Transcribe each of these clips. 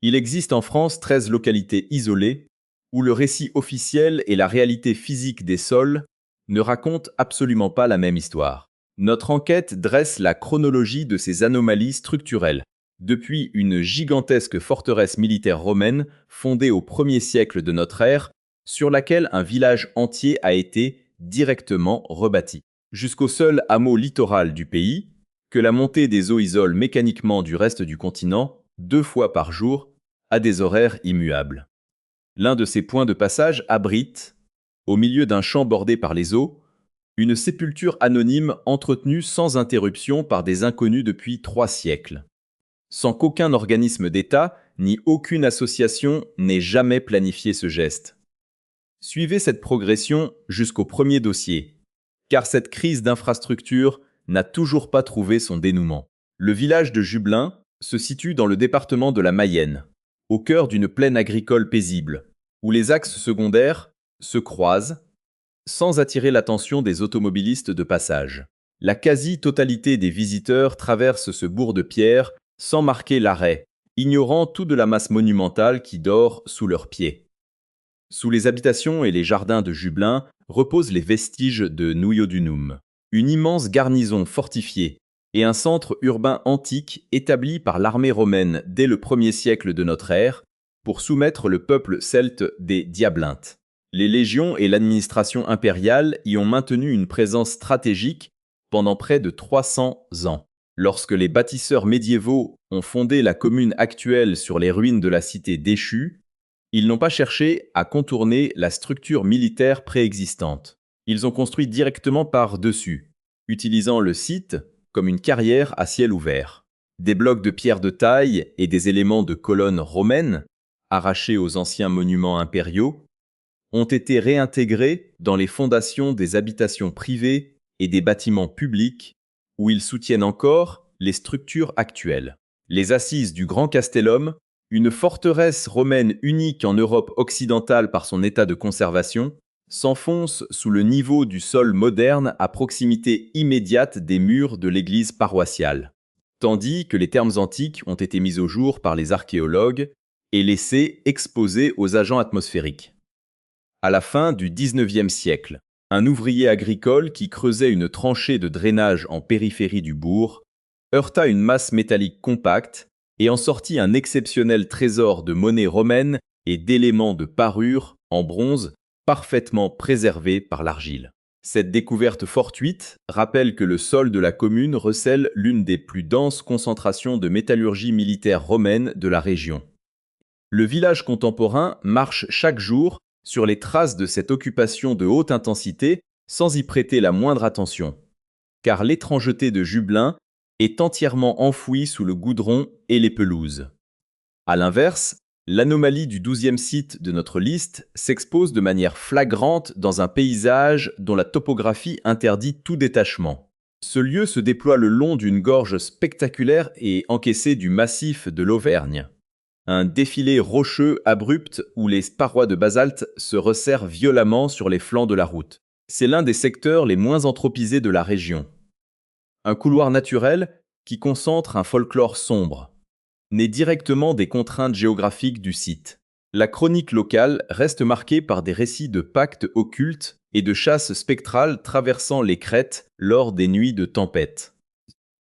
Il existe en France 13 localités isolées où le récit officiel et la réalité physique des sols ne racontent absolument pas la même histoire. Notre enquête dresse la chronologie de ces anomalies structurelles, depuis une gigantesque forteresse militaire romaine fondée au 1er siècle de notre ère, sur laquelle un village entier a été directement rebâti, jusqu'au seul hameau littoral du pays, que la montée des eaux isole mécaniquement du reste du continent, 2 fois par jour, à des horaires immuables. L'un de ces points de passage abrite, au milieu d'un champ bordé par les eaux, une sépulture anonyme entretenue sans interruption par des inconnus depuis 3 siècles, sans qu'aucun organisme d'État ni aucune association n'ait jamais planifié ce geste. Suivez cette progression jusqu'au premier dossier, car cette crise d'infrastructure n'a toujours pas trouvé son dénouement. Le village de Jublain se situe dans le département de la Mayenne, au cœur d'une plaine agricole paisible, où les axes secondaires se croisent sans attirer l'attention des automobilistes de passage. La quasi-totalité des visiteurs traverse ce bourg de pierre sans marquer l'arrêt, ignorant tout de la masse monumentale qui dort sous leurs pieds. Sous les habitations et les jardins de Jublain reposent les vestiges de Nuiodunum, une immense garnison fortifiée et un centre urbain antique établi par l'armée romaine dès le 1er siècle de notre ère pour soumettre le peuple celte des Diablintes. Les légions et l'administration impériale y ont maintenu une présence stratégique pendant près de 300 ans. Lorsque les bâtisseurs médiévaux ont fondé la commune actuelle sur les ruines de la cité déchue, ils n'ont pas cherché à contourner la structure militaire préexistante. Ils ont construit directement par-dessus, utilisant le site comme une carrière à ciel ouvert. Des blocs de pierre de taille et des éléments de colonnes romaines, arrachés aux anciens monuments impériaux, ont été réintégrés dans les fondations des habitations privées et des bâtiments publics où ils soutiennent encore les structures actuelles. Les assises du Grand Castellum, une forteresse romaine unique en Europe occidentale par son état de conservation, s'enfonce sous le niveau du sol moderne à proximité immédiate des murs de l'église paroissiale, tandis que les termes antiques ont été mis au jour par les archéologues et laissés exposés aux agents atmosphériques. À la fin du XIXe siècle, un ouvrier agricole qui creusait une tranchée de drainage en périphérie du bourg heurta une masse métallique compacte et en sortit un exceptionnel trésor de monnaie romaine et d'éléments de parure en bronze parfaitement préservés par l'argile. Cette découverte fortuite rappelle que le sol de la commune recèle l'une des plus denses concentrations de métallurgie militaire romaine de la région. Le village contemporain marche chaque jour sur les traces de cette occupation de haute intensité sans y prêter la moindre attention, car l'étrangeté de Jublain est entièrement enfouie sous le goudron et les pelouses. À l'inverse, l'anomalie du 12e site de notre liste s'expose de manière flagrante dans un paysage dont la topographie interdit tout détachement. Ce lieu se déploie le long d'une gorge spectaculaire et encaissée du massif de l'Auvergne. Un défilé rocheux abrupt où les parois de basalte se resserrent violemment sur les flancs de la route. C'est l'un des secteurs les moins anthropisés de la région. Un couloir naturel qui concentre un folklore sombre, né directement des contraintes géographiques du site. La chronique locale reste marquée par des récits de pactes occultes et de chasses spectrales traversant les crêtes lors des nuits de tempête.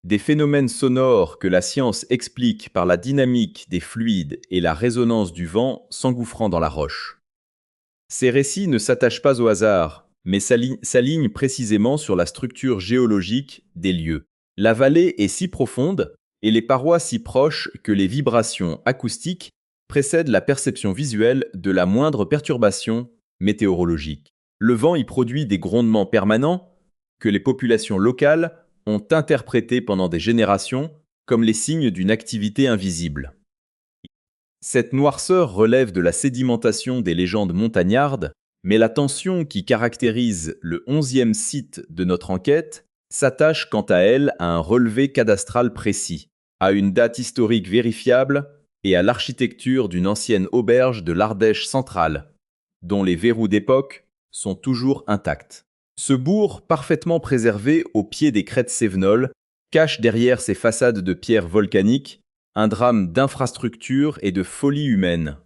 Des phénomènes sonores que la science explique par la dynamique des fluides et la résonance du vent s'engouffrant dans la roche. Ces récits ne s'attachent pas au hasard, mais s'alignent précisément sur la structure géologique des lieux. La vallée est si profonde et les parois si proches que les vibrations acoustiques précèdent la perception visuelle de la moindre perturbation météorologique. Le vent y produit des grondements permanents que les populations locales ont interprétés pendant des générations comme les signes d'une activité invisible. Cette noirceur relève de la sédimentation des légendes montagnardes, mais la tension qui caractérise le 11e site de notre enquête s'attache quant à elle à un relevé cadastral précis, à une date historique vérifiable et à l'architecture d'une ancienne auberge de l'Ardèche centrale, dont les verrous d'époque sont toujours intacts. Ce bourg, parfaitement préservé au pied des crêtes cévenoles, cache derrière ses façades de pierre volcanique un drame d'infrastructure et de folie humaine,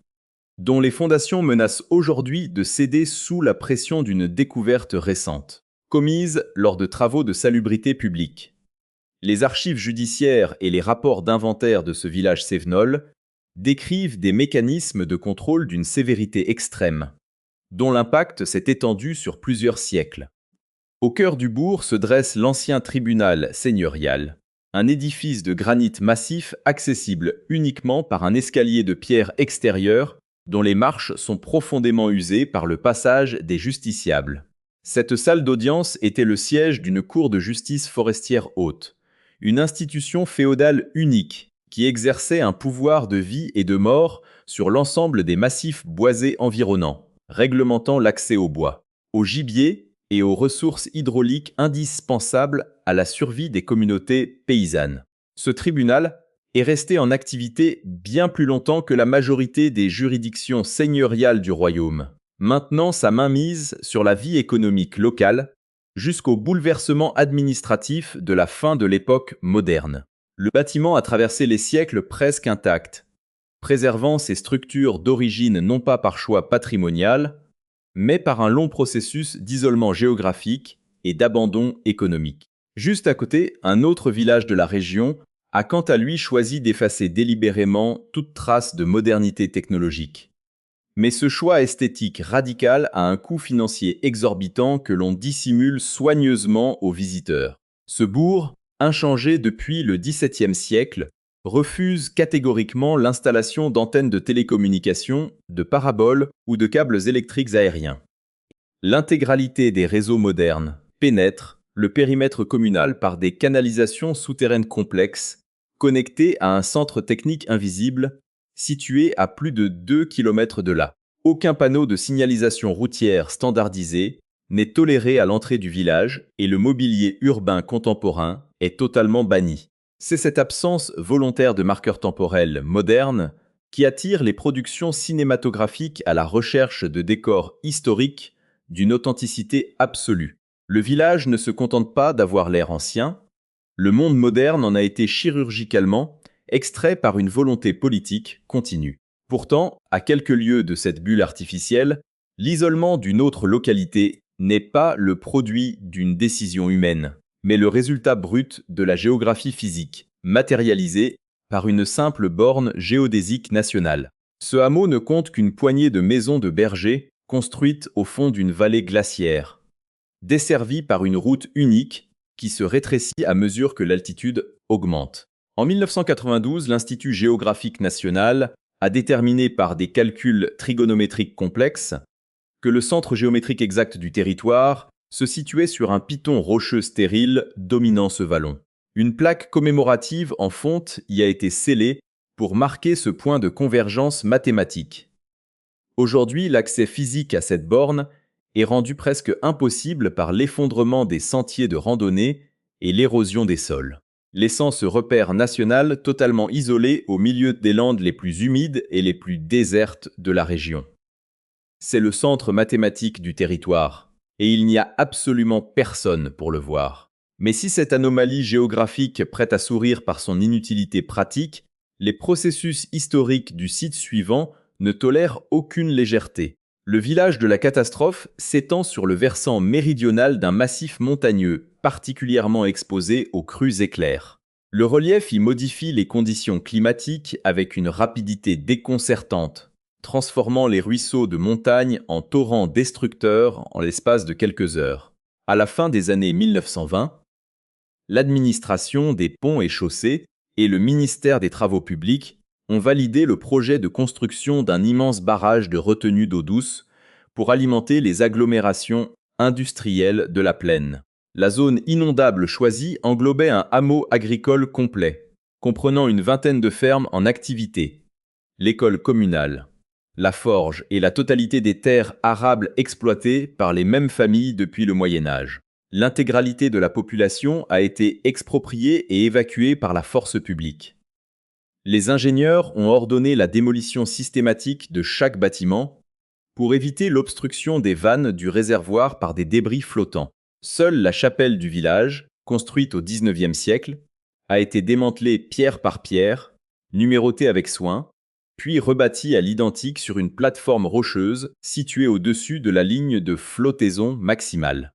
dont les fondations menacent aujourd'hui de céder sous la pression d'une découverte récente, commise lors de travaux de salubrité publique. Les archives judiciaires et les rapports d'inventaire de ce village cévenol décrivent des mécanismes de contrôle d'une sévérité extrême, dont l'impact s'est étendu sur plusieurs siècles. Au cœur du bourg se dresse l'ancien tribunal seigneurial, un édifice de granit massif accessible uniquement par un escalier de pierre extérieur dont les marches sont profondément usées par le passage des justiciables. Cette salle d'audience était le siège d'une cour de justice forestière haute, une institution féodale unique qui exerçait un pouvoir de vie et de mort sur l'ensemble des massifs boisés environnants, réglementant l'accès au bois, au gibier et aux ressources hydrauliques indispensables à la survie des communautés paysannes. Ce tribunal est resté en activité bien plus longtemps que la majorité des juridictions seigneuriales du royaume, maintenant sa mainmise sur la vie économique locale jusqu'au bouleversement administratif de la fin de l'époque moderne. Le bâtiment a traversé les siècles presque intact, préservant ses structures d'origine non pas par choix patrimonial, mais par un long processus d'isolement géographique et d'abandon économique. Juste à côté, un autre village de la région a quant à lui choisi d'effacer délibérément toute trace de modernité technologique. Mais ce choix esthétique radical a un coût financier exorbitant que l'on dissimule soigneusement aux visiteurs. Ce bourg, inchangé depuis le XVIIe siècle, refuse catégoriquement l'installation d'antennes de télécommunications, de paraboles ou de câbles électriques aériens. L'intégralité des réseaux modernes pénètre le périmètre communal par des canalisations souterraines complexes, connectées à un centre technique invisible, situé à plus de 2 km de là. Aucun panneau de signalisation routière standardisé n'est toléré à l'entrée du village et le mobilier urbain contemporain est totalement banni. C'est cette absence volontaire de marqueurs temporels modernes qui attire les productions cinématographiques à la recherche de décors historiques d'une authenticité absolue. Le village ne se contente pas d'avoir l'air ancien, le monde moderne en a été chirurgicalement extrait par une volonté politique continue. Pourtant, à quelques lieues de cette bulle artificielle, l'isolement d'une autre localité n'est pas le produit d'une décision humaine, mais le résultat brut de la géographie physique, matérialisée par une simple borne géodésique nationale. Ce hameau ne compte qu'une poignée de maisons de bergers construites au fond d'une vallée glaciaire, desservie par une route unique qui se rétrécit à mesure que l'altitude augmente. En 1992, l'Institut géographique national a déterminé par des calculs trigonométriques complexes que le centre géométrique exact du territoire se situait sur un piton rocheux stérile dominant ce vallon. Une plaque commémorative en fonte y a été scellée pour marquer ce point de convergence mathématique. Aujourd'hui, l'accès physique à cette borne est rendu presque impossible par l'effondrement des sentiers de randonnée et l'érosion des sols, laissant ce repère national totalement isolé au milieu des landes les plus humides et les plus désertes de la région. C'est le centre mathématique du territoire, et il n'y a absolument personne pour le voir. Mais si cette anomalie géographique prête à sourire par son inutilité pratique, les processus historiques du site suivant ne tolèrent aucune légèreté. Le village de la catastrophe s'étend sur le versant méridional d'un massif montagneux particulièrement exposé aux crues éclairs. Le relief y modifie les conditions climatiques avec une rapidité déconcertante, transformant les ruisseaux de montagne en torrents destructeurs en l'espace de quelques heures. À la fin des années 1920, l'administration des ponts et chaussées et le ministère des Travaux publics ont validé le projet de construction d'un immense barrage de retenue d'eau douce pour alimenter les agglomérations industrielles de la plaine. La zone inondable choisie englobait un hameau agricole complet, comprenant une vingtaine de fermes en activité, l'école communale, la forge et la totalité des terres arables exploitées par les mêmes familles depuis le Moyen Âge. L'intégralité de la population a été expropriée et évacuée par la force publique. Les ingénieurs ont ordonné la démolition systématique de chaque bâtiment pour éviter l'obstruction des vannes du réservoir par des débris flottants. Seule la chapelle du village, construite au XIXe siècle, a été démantelée pierre par pierre numéroté avec soin, puis rebâti à l'identique sur une plateforme rocheuse située au-dessus de la ligne de flottaison maximale.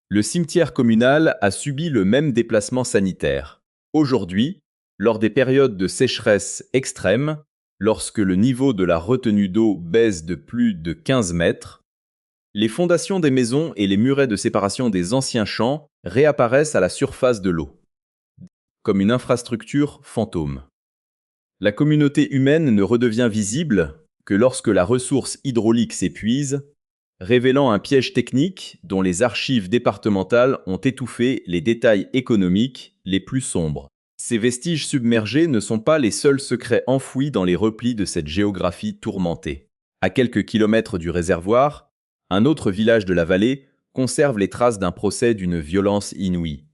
Le cimetière communal a subi le même déplacement sanitaire. Aujourd'hui, lors des périodes de sécheresse extrême, lorsque le niveau de la retenue d'eau baisse de plus de 15 mètres, les fondations des maisons et les murets de séparation des anciens champs réapparaissent à la surface de l'eau, comme une infrastructure fantôme. La communauté humaine ne redevient visible que lorsque la ressource hydraulique s'épuise, révélant un piège technique dont les archives départementales ont étouffé les détails économiques les plus sombres. Ces vestiges submergés ne sont pas les seuls secrets enfouis dans les replis de cette géographie tourmentée. À quelques kilomètres du réservoir, un autre village de la vallée conserve les traces d'un procès d'une violence inouïe.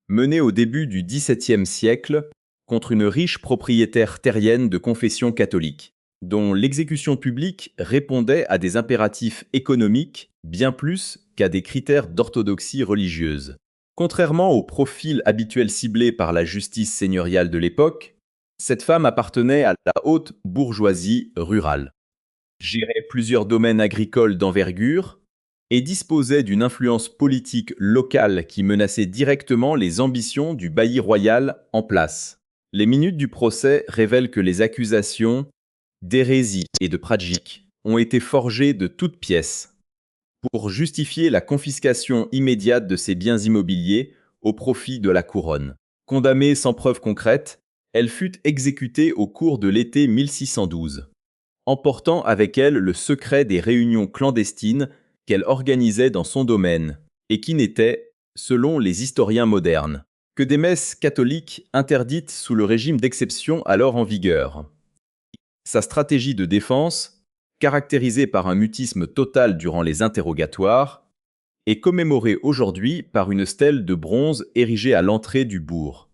Mené au début du XVIIe siècle contre une riche propriétaire terrienne de confession catholique, dont l'exécution publique répondait à des impératifs économiques bien plus qu'à des critères d'orthodoxie religieuse. Contrairement au profil habituel ciblé par la justice seigneuriale de l'époque, cette femme appartenait à la haute bourgeoisie rurale, gérait plusieurs domaines agricoles d'envergure et disposait d'une influence politique locale qui menaçait directement les ambitions du bailli royal en place. Les minutes du procès révèlent que les accusations d'hérésie et de pragique ont été forgées de toutes pièces pour justifier la confiscation immédiate de ses biens immobiliers au profit de la couronne. Condamnée sans preuve concrète, elle fut exécutée au cours de l'été 1612, emportant avec elle le secret des réunions clandestines qu'elle organisait dans son domaine, et qui n'étaient, selon les historiens modernes, que des messes catholiques interdites sous le régime d'exception alors en vigueur. Sa stratégie de défense, caractérisée par un mutisme total durant les interrogatoires, est commémorée aujourd'hui par une stèle de bronze érigée à l'entrée du bourg,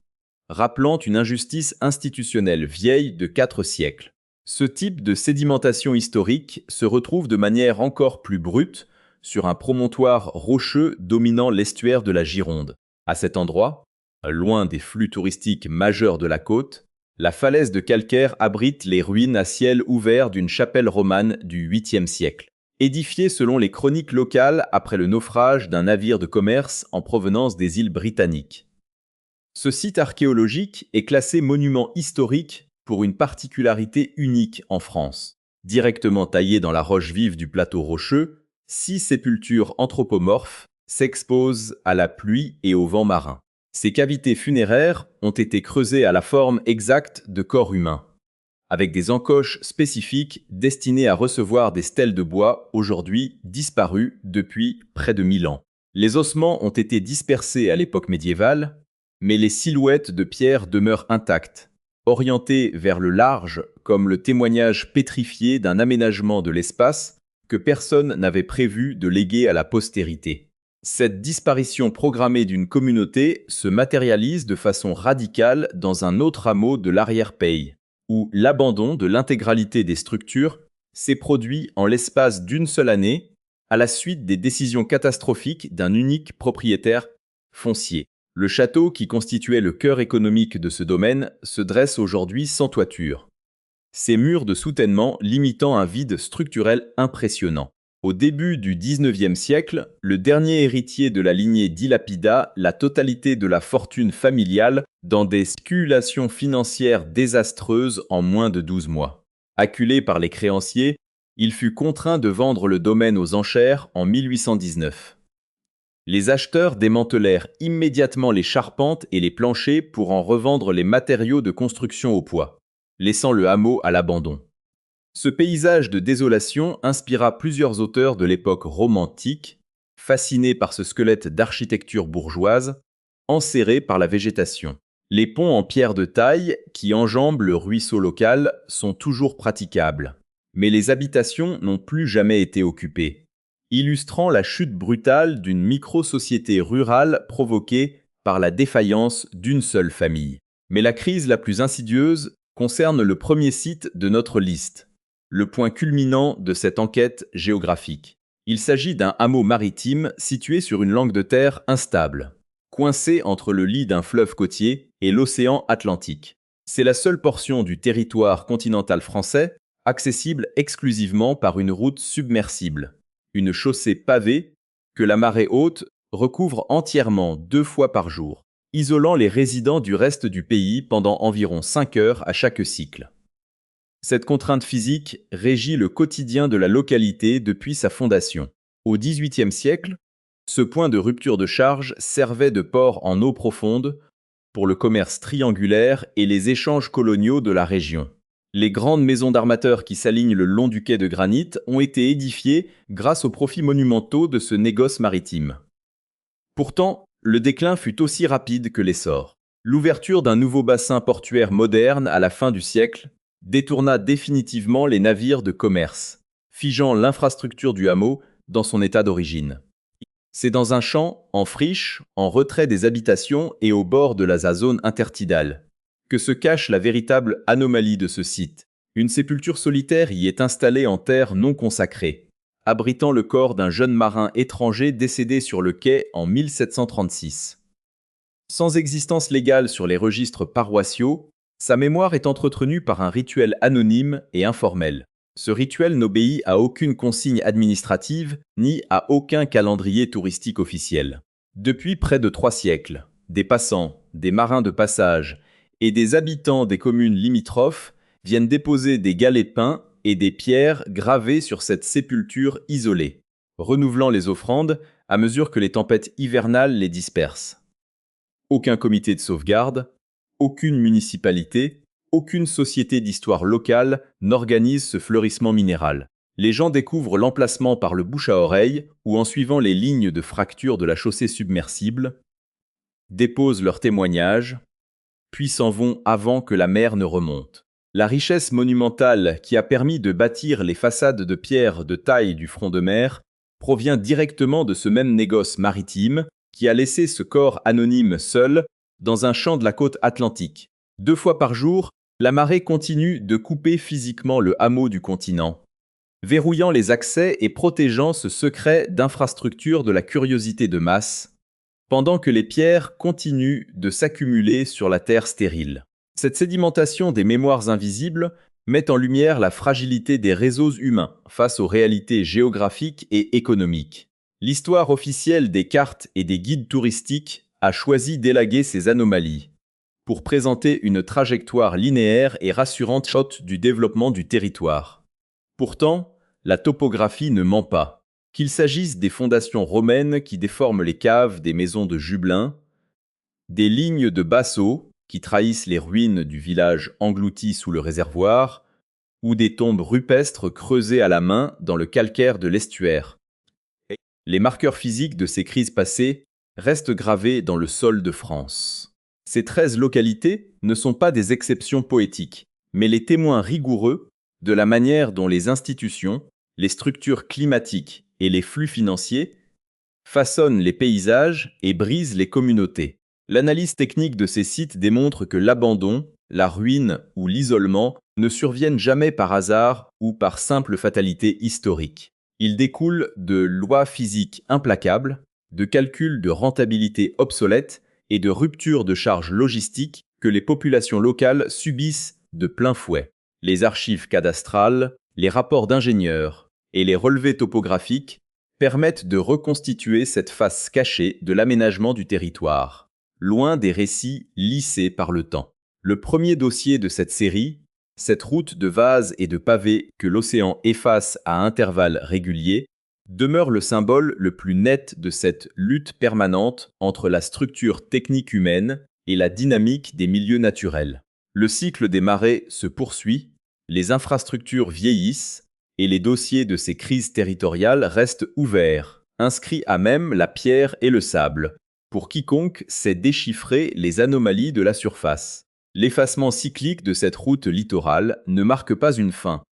rappelant une injustice institutionnelle vieille de 4 siècles. Ce type de sédimentation historique se retrouve de manière encore plus brute sur un promontoire rocheux dominant l'estuaire de la Gironde. À cet endroit, loin des flux touristiques majeurs de la côte, la falaise de calcaire abrite les ruines à ciel ouvert d'une chapelle romane du 8e siècle, édifiée selon les chroniques locales après le naufrage d'un navire de commerce en provenance des îles britanniques. Ce site archéologique est classé monument historique pour une particularité unique en France. Directement taillé dans la roche vive du plateau rocheux, 6 sépultures anthropomorphes s'exposent à la pluie et au vent marin. Ces cavités funéraires ont été creusées à la forme exacte de corps humains, avec des encoches spécifiques destinées à recevoir des stèles de bois aujourd'hui disparues depuis près de 1000 ans. Les ossements ont été dispersés à l'époque médiévale, mais les silhouettes de pierre demeurent intactes, orientées vers le large comme le témoignage pétrifié d'un aménagement de l'espace que personne n'avait prévu de léguer à la postérité. Cette disparition programmée d'une communauté se matérialise de façon radicale dans un autre hameau de l'arrière-pays, où l'abandon de l'intégralité des structures s'est produit en l'espace d'une seule année à la suite des décisions catastrophiques d'un unique propriétaire foncier. Le château, qui constituait le cœur économique de ce domaine, se dresse aujourd'hui sans toiture, ses murs de soutènement limitant un vide structurel impressionnant. Au début du XIXe siècle, le dernier héritier de la lignée dilapida la totalité de la fortune familiale dans des spéculations financières désastreuses en moins de 12 mois. Acculé par les créanciers, il fut contraint de vendre le domaine aux enchères en 1819. Les acheteurs démantelèrent immédiatement les charpentes et les planchers pour en revendre les matériaux de construction au poids, laissant le hameau à l'abandon. Ce paysage de désolation inspira plusieurs auteurs de l'époque romantique, fascinés par ce squelette d'architecture bourgeoise, enserré par la végétation. Les ponts en pierre de taille qui enjambent le ruisseau local sont toujours praticables, mais les habitations n'ont plus jamais été occupées, illustrant la chute brutale d'une micro-société rurale provoquée par la défaillance d'une seule famille. Mais la crise la plus insidieuse concerne le premier site de notre liste, le point culminant de cette enquête géographique. Il s'agit d'un hameau maritime situé sur une langue de terre instable, coincé entre le lit d'un fleuve côtier et l'océan Atlantique. C'est la seule portion du territoire continental français accessible exclusivement par une route submersible, une chaussée pavée que la marée haute recouvre entièrement 2 fois par jour, isolant les résidents du reste du pays pendant environ 5 heures à chaque cycle. Cette contrainte physique régit le quotidien de la localité depuis sa fondation. Au XVIIIe siècle, ce point de rupture de charge servait de port en eau profonde pour le commerce triangulaire et les échanges coloniaux de la région. Les grandes maisons d'armateurs qui s'alignent le long du quai de granit ont été édifiées grâce aux profits monumentaux de ce négoce maritime. Pourtant, le déclin fut aussi rapide que l'essor. L'ouverture d'un nouveau bassin portuaire moderne à la fin du siècle détourna définitivement les navires de commerce, figeant l'infrastructure du hameau dans son état d'origine. C'est dans un champ, en friche, en retrait des habitations et au bord de la zone intertidale, que se cache la véritable anomalie de ce site. Une sépulture solitaire y est installée en terre non consacrée, abritant le corps d'un jeune marin étranger décédé sur le quai en 1736. Sans existence légale sur les registres paroissiaux, sa mémoire est entretenue par un rituel anonyme et informel. Ce rituel n'obéit à aucune consigne administrative ni à aucun calendrier touristique officiel. Depuis près de 3 siècles, des passants, des marins de passage et des habitants des communes limitrophes viennent déposer des galets peints et des pierres gravées sur cette sépulture isolée, renouvelant les offrandes à mesure que les tempêtes hivernales les dispersent. Aucun comité de sauvegarde, aucune municipalité, aucune société d'histoire locale n'organise ce fleurissement minéral. Les gens découvrent l'emplacement par le bouche à oreille ou en suivant les lignes de fracture de la chaussée submersible, déposent leurs témoignages, puis s'en vont avant que la mer ne remonte. La richesse monumentale qui a permis de bâtir les façades de pierre de taille du front de mer provient directement de ce même négoce maritime qui a laissé ce corps anonyme seul dans un champ de la côte atlantique. 2 fois par jour, la marée continue de couper physiquement le hameau du continent, verrouillant les accès et protégeant ce secret d'infrastructure de la curiosité de masse, pendant que les pierres continuent de s'accumuler sur la terre stérile. Cette sédimentation des mémoires invisibles met en lumière la fragilité des réseaux humains face aux réalités géographiques et économiques. L'histoire officielle des cartes et des guides touristiques a choisi d'élaguer ces anomalies pour présenter une trajectoire linéaire et rassurante du développement du territoire. Pourtant, la topographie ne ment pas. Qu'il s'agisse des fondations romaines qui déforment les caves des maisons de Jublain, des lignes de basseaux qui trahissent les ruines du village englouti sous le réservoir, ou des tombes rupestres creusées à la main dans le calcaire de l'estuaire. Les marqueurs physiques de ces crises passées restent gravés dans le sol de France. Ces 13 localités ne sont pas des exceptions poétiques, mais les témoins rigoureux de la manière dont les institutions, les structures climatiques et les flux financiers façonnent les paysages et brisent les communautés. L'analyse technique de ces sites démontre que l'abandon, la ruine ou l'isolement ne surviennent jamais par hasard ou par simple fatalité historique. Ils découlent de lois physiques implacables, de calculs de rentabilité obsolètes et de ruptures de charges logistiques que les populations locales subissent de plein fouet. Les archives cadastrales, les rapports d'ingénieurs et les relevés topographiques permettent de reconstituer cette face cachée de l'aménagement du territoire, loin des récits lissés par le temps. Le premier dossier de cette série, cette route de vases et de pavés que l'océan efface à intervalles réguliers, demeure le symbole le plus net de cette lutte permanente entre la structure technique humaine et la dynamique des milieux naturels. Le cycle des marées se poursuit, les infrastructures vieillissent et les dossiers de ces crises territoriales restent ouverts, inscrits à même la pierre et le sable, pour quiconque sait déchiffrer les anomalies de la surface. L'effacement cyclique de cette route littorale ne marque pas une fin,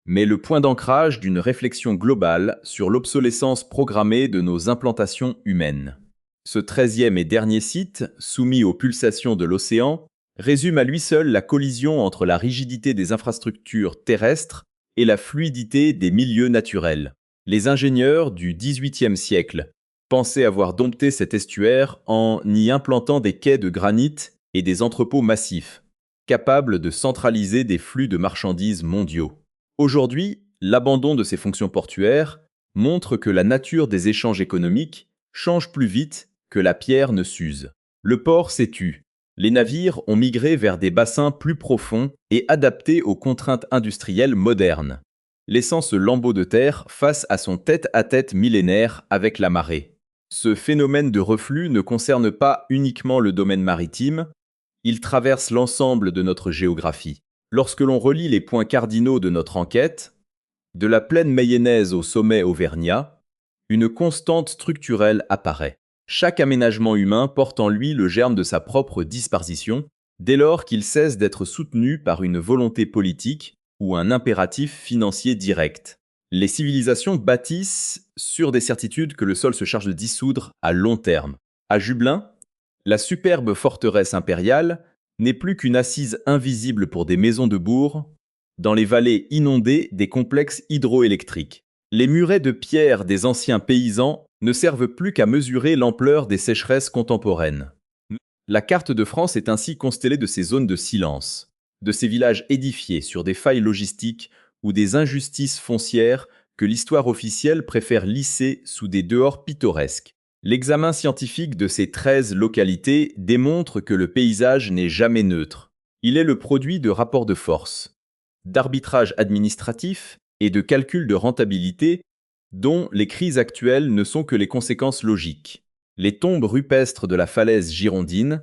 mais le point d'ancrage d'une réflexion globale sur l'obsolescence programmée de nos implantations humaines. Ce 13e et dernier site, soumis aux pulsations de l'océan, résume à lui seul la collision entre la rigidité des infrastructures terrestres et la fluidité des milieux naturels. Les ingénieurs du XVIIIe siècle pensaient avoir dompté cet estuaire en y implantant des quais de granit et des entrepôts massifs. capable de centraliser des flux de marchandises mondiaux. Aujourd'hui, l'abandon de ces fonctions portuaires montre que la nature des échanges économiques change plus vite que la pierre ne s'use. Le port s'est tu. Les navires ont migré vers des bassins plus profonds et adaptés aux contraintes industrielles modernes, laissant ce lambeau de terre face à son tête-à-tête millénaire avec la marée. Ce phénomène de reflux ne concerne pas uniquement le domaine maritime, il traverse l'ensemble de notre géographie. Lorsque l'on relie les points cardinaux de notre enquête, de la plaine mayonnaise au sommet auvergnat, une constante structurelle apparaît. Chaque aménagement humain porte en lui le germe de sa propre disparition, dès lors qu'il cesse d'être soutenu par une volonté politique ou un impératif financier direct. Les civilisations bâtissent sur des certitudes que le sol se charge de dissoudre à long terme. À Jublain, la superbe forteresse impériale n'est plus qu'une assise invisible pour des maisons de bourg dans les vallées inondées des complexes hydroélectriques. Les murets de pierre des anciens paysans ne servent plus qu'à mesurer l'ampleur des sécheresses contemporaines. La carte de France est ainsi constellée de ces zones de silence, de ces villages édifiés sur des failles logistiques ou des injustices foncières que l'histoire officielle préfère lisser sous des dehors pittoresques. L'examen scientifique de ces 13 localités démontre que le paysage n'est jamais neutre. Il est le produit de rapports de force, d'arbitrage administratif et de calculs de rentabilité dont les crises actuelles ne sont que les conséquences logiques. Les tombes rupestres de la falaise girondine,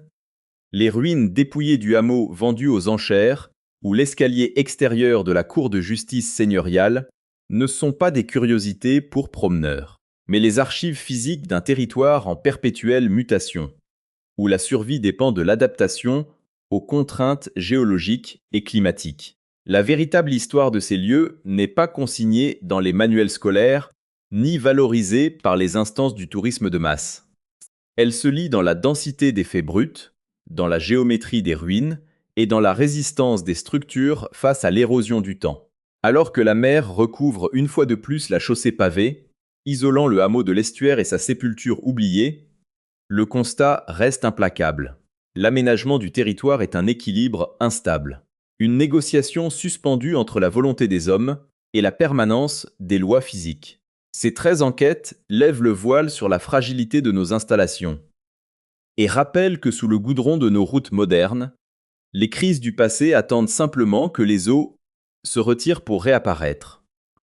les ruines dépouillées du hameau vendu aux enchères ou l'escalier extérieur de la cour de justice seigneuriale ne sont pas des curiosités pour promeneurs, mais les archives physiques d'un territoire en perpétuelle mutation, où la survie dépend de l'adaptation aux contraintes géologiques et climatiques. La véritable histoire de ces lieux n'est pas consignée dans les manuels scolaires, ni valorisée par les instances du tourisme de masse. Elle se lit dans la densité des faits bruts, dans la géométrie des ruines et dans la résistance des structures face à l'érosion du temps. Alors que la mer recouvre une fois de plus la chaussée pavée, isolant le hameau de l'estuaire et sa sépulture oubliée, le constat reste implacable. L'aménagement du territoire est un équilibre instable, une négociation suspendue entre la volonté des hommes et la permanence des lois physiques. Ces 13 enquêtes lèvent le voile sur la fragilité de nos installations et rappellent que sous le goudron de nos routes modernes, les crises du passé attendent simplement que les eaux se retirent pour réapparaître.